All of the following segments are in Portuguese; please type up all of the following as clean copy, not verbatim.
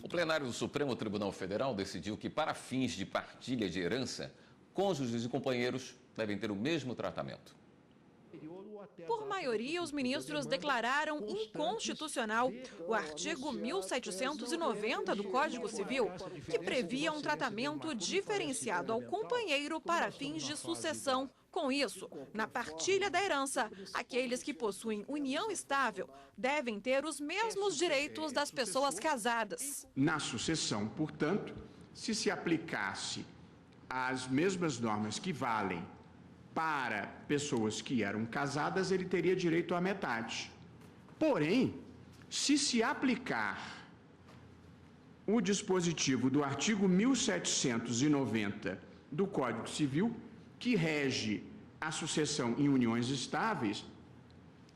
O plenário do Supremo Tribunal Federal decidiu que, para fins de partilha de herança, cônjuges e companheiros devem ter o mesmo tratamento. Por maioria, os ministros declararam inconstitucional o artigo 1790 do Código Civil, que previa um tratamento diferenciado ao companheiro para fins de sucessão. Com isso, na partilha da herança, aqueles que possuem união estável devem ter os mesmos direitos das pessoas casadas. Na sucessão, portanto, se aplicasse as mesmas normas que valem para pessoas que eram casadas, ele teria direito à metade. Porém, se aplicar o dispositivo do artigo 1790 do Código Civil, que rege a sucessão em uniões estáveis,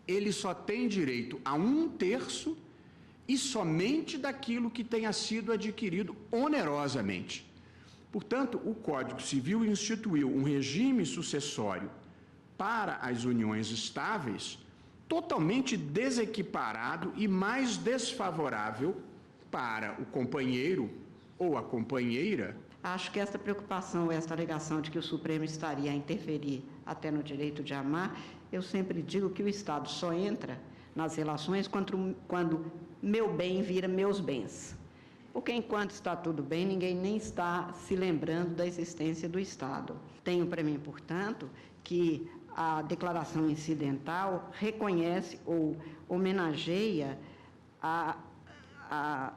ele só tem direito a 1/3 e somente daquilo que tenha sido adquirido onerosamente. Portanto, o Código Civil instituiu um regime sucessório para as uniões estáveis totalmente desequiparado e mais desfavorável para o companheiro ou a companheira. Acho que essa preocupação, essa alegação de que o Supremo estaria a interferir até no direito de amar, eu sempre digo que o Estado só entra nas relações quando meu bem vira meus bens. Porque enquanto está tudo bem, ninguém nem está se lembrando da existência do Estado. Tenho para mim, portanto, que a declaração incidental reconhece ou homenageia a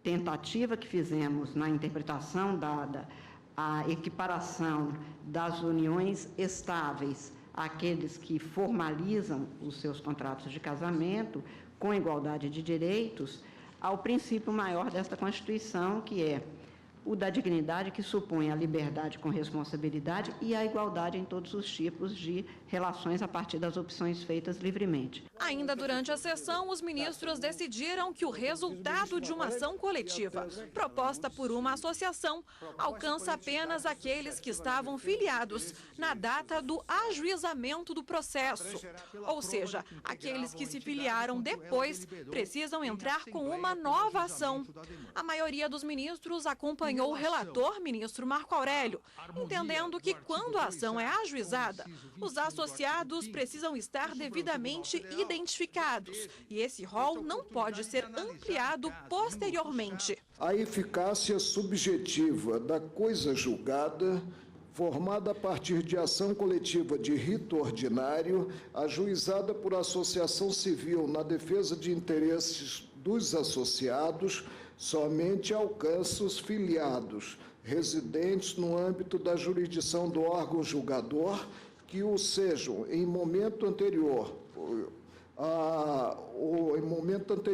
tentativa que fizemos na interpretação dada à equiparação das uniões estáveis àqueles que formalizam os seus contratos de casamento com igualdade de direitos, ao princípio maior desta Constituição, que é o da dignidade, que supõe a liberdade com responsabilidade e a igualdade em todos os tipos de relações a partir das opções feitas livremente. Ainda durante a sessão, os ministros decidiram que o resultado de uma ação coletiva, proposta por uma associação, alcança apenas aqueles que estavam filiados na data do ajuizamento do processo. Ou seja, aqueles que se filiaram depois precisam entrar com uma nova ação. A maioria dos ministros acompanhou o relator, ministro Marco Aurélio, entendendo que quando a ação é ajuizada, os associados precisam estar devidamente identificados e esse rol não pode ser ampliado posteriormente. A eficácia subjetiva da coisa julgada, formada a partir de ação coletiva de rito ordinário, ajuizada por associação civil na defesa de interesses dos associados, somente alcança os filiados residentes no âmbito da jurisdição do órgão julgador que o sejam em momento anterior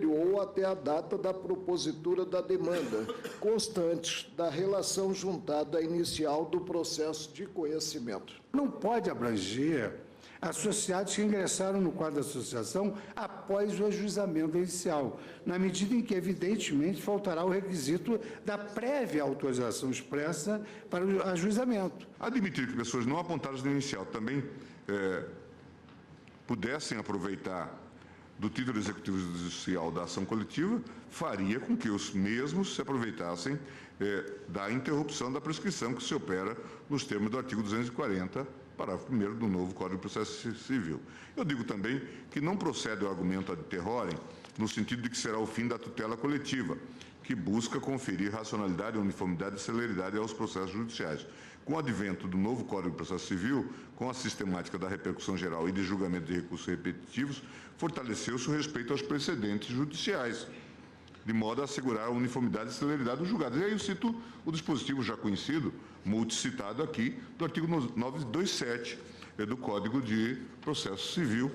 ou até a data da propositura da demanda, constantes da relação juntada inicial do processo de conhecimento. Não pode abranger associados que ingressaram no quadro da associação após o ajuizamento inicial, na medida em que, evidentemente, faltará o requisito da prévia autorização expressa para o ajuizamento. Admitir que pessoas não apontadas no inicial também pudessem aproveitar do título executivo judicial da ação coletiva faria com que os mesmos se aproveitassem da interrupção da prescrição que se opera nos termos do artigo 240, parágrafo 1º do novo Código de Processo Civil. Eu digo também que não procede o argumento ad terrorem no sentido de que será o fim da tutela coletiva, que busca conferir racionalidade, uniformidade e celeridade aos processos judiciais. Com o advento do novo Código de Processo Civil, com a sistemática da repercussão geral e de julgamento de recursos repetitivos, fortaleceu-se o respeito aos precedentes judiciais, de modo a assegurar a uniformidade e celeridade dos julgados. E aí eu cito o dispositivo já conhecido, multicitado aqui, do artigo 927 do Código de Processo Civil,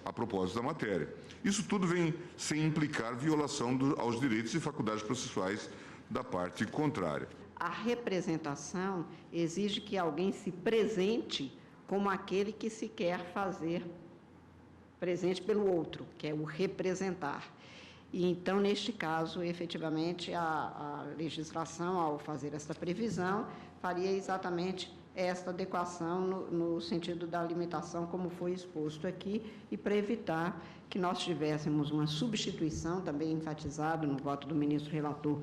a propósito da matéria. Isso tudo vem sem implicar violação aos direitos e faculdades processuais da parte contrária. A representação exige que alguém se presente como aquele que se quer fazer presente pelo outro, que é o representar. E então, neste caso, efetivamente, a legislação, ao fazer essa previsão, faria exatamente esta adequação no sentido da limitação, como foi exposto aqui, e para evitar que nós tivéssemos uma substituição, também enfatizado no voto do ministro relator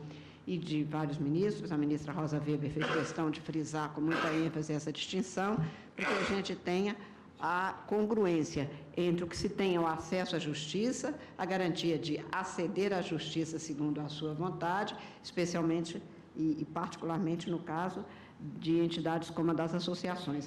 e de vários ministros. A ministra Rosa Weber fez questão de frisar com muita ênfase essa distinção, para que a gente tenha a congruência entre o que se tenha o acesso à justiça, a garantia de aceder à justiça segundo a sua vontade, especialmente e particularmente no caso de entidades como a das associações.